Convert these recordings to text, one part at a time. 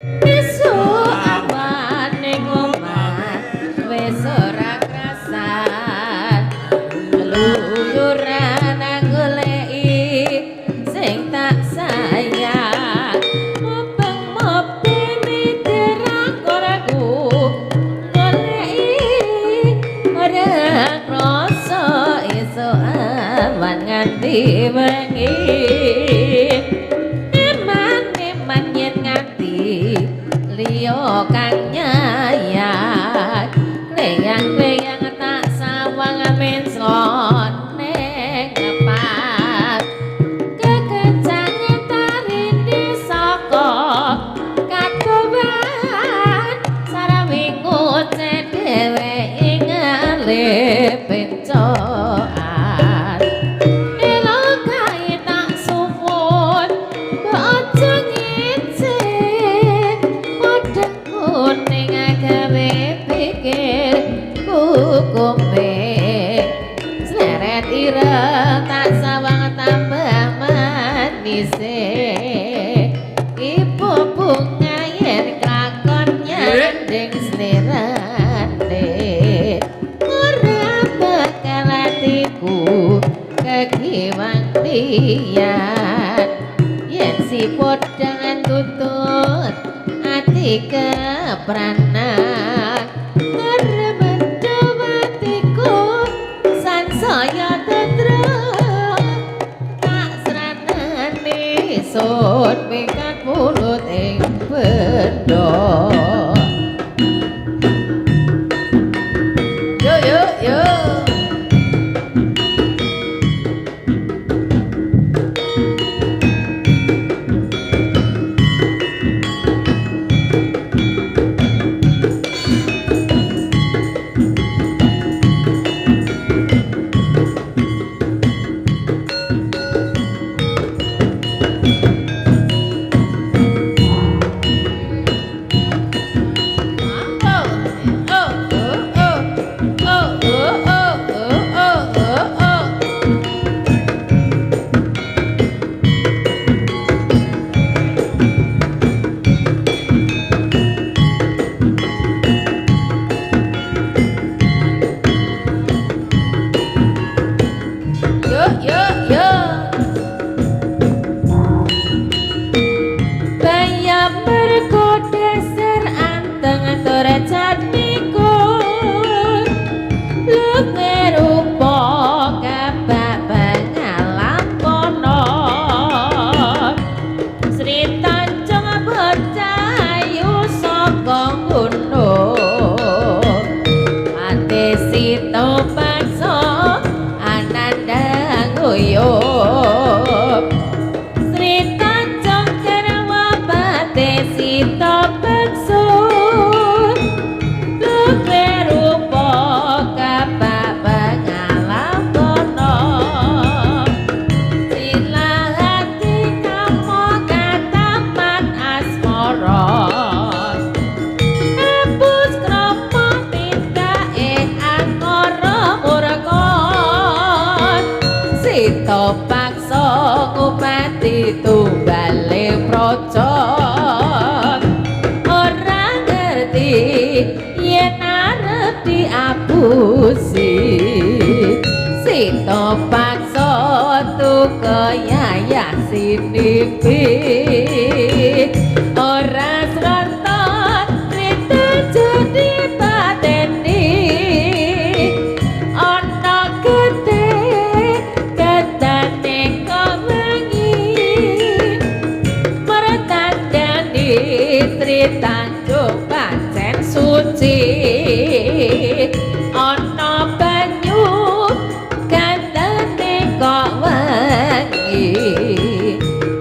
Esuk awan ning omah wis ora krasan keluyuran goleki sing tak sayang mopeng mope miterak oraku goleki ora krasa esuk awan nganti wengi eman yen nganti liya kang nyayang kleyang-kleyang tak sawang amin slone ngepak kekencang tarine saka kadowan sarawingu dhewe ing alih pencoan elo kae tak suwun aja ngicik modeng kuning gawe pikir kukume sleret ireng tak sawang tambah manise ibu bunga yen klakon nyanding slerane ora bakal atiku kekiwang liyan yen si podang tutut ati kepranan ngeremedo atiku sansaya tetrem tak sranane sun pikat mulut ing bendo yo yo yo paksa ngupati tunggale praja ora ngerti yen arep diapusi sita paksa tukaya sinipi ora srata rite jadi pateni ana gede Sri Tanjung pancen suci ana banyu gandane kok wengi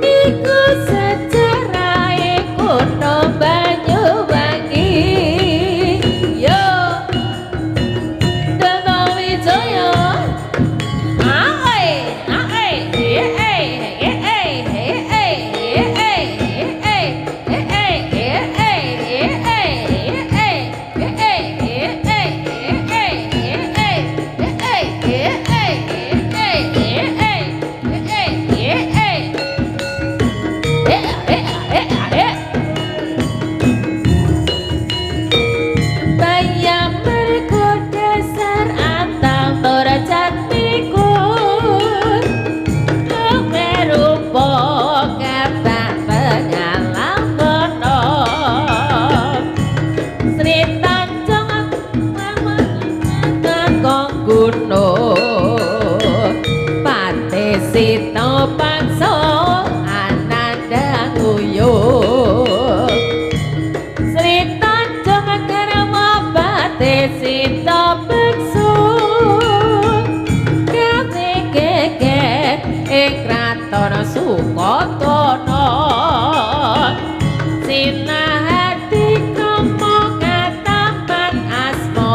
iku sejarahe kono banyu wengi yo Dono Wijaya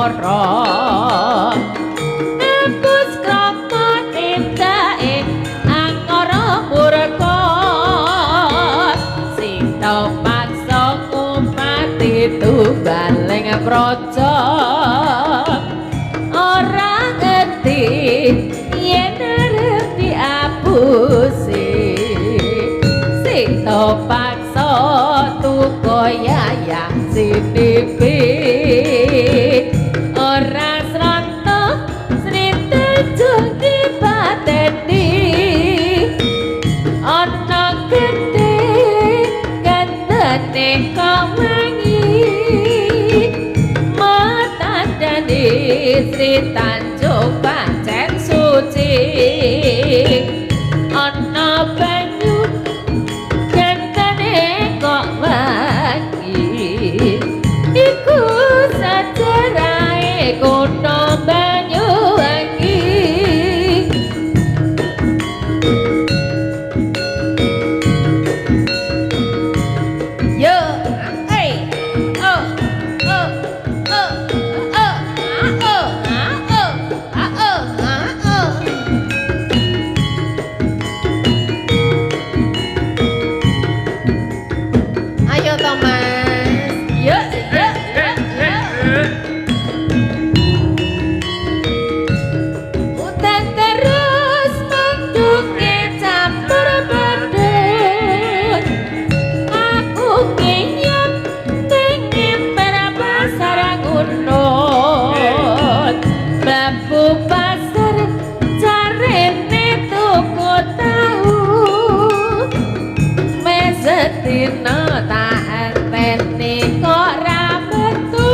angkara nebus krama tindake angkara murka sing paksa ngupati tumbaling praja ora ngerti yen arep diapusi sing paksa tukoyayang sinipi ora sranta srita jodi pateni ana gede gandane kawangi matandane Sri Tanjung pancen suci ana banyu gandane kok wangi iku sajarahe kutha Banyuwangi yo hey oh oh oh oh ayo Thomas yo yo udan terus mendunge campur badut aku ngenyap pengen berapa sarang unut babu pasar carene tuku tahu mesetina tak enteni kok ra metu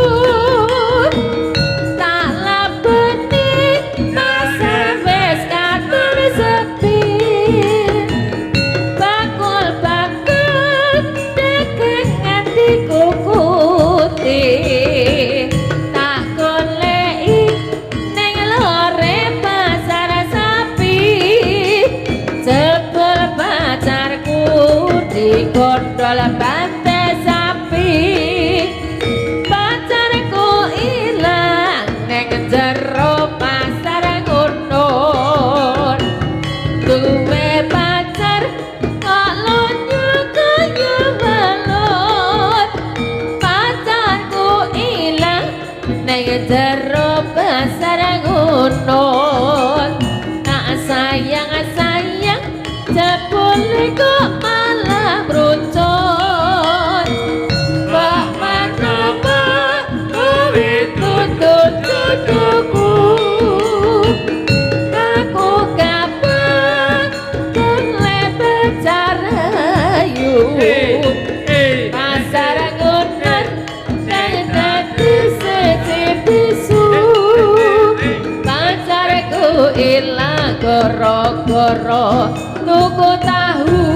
tak labeni pasar wis katon sepi bakul-bakul dagang nganti kukuti tak goleki ning lore pasar sapi jebul pacarku digondol bante sapi pacarku ilang ning jero pasar ngunun duwe pacar kok lunyu kaya balon pacarku ilang ning jero pasar ngunun tak sayang jebule kok malah brucut kok manapa kowe tutut-tututku aku kapan kele becarayu pasar ngunun sing dadi siji bisu pacarku ilang gara-gara tuku tahu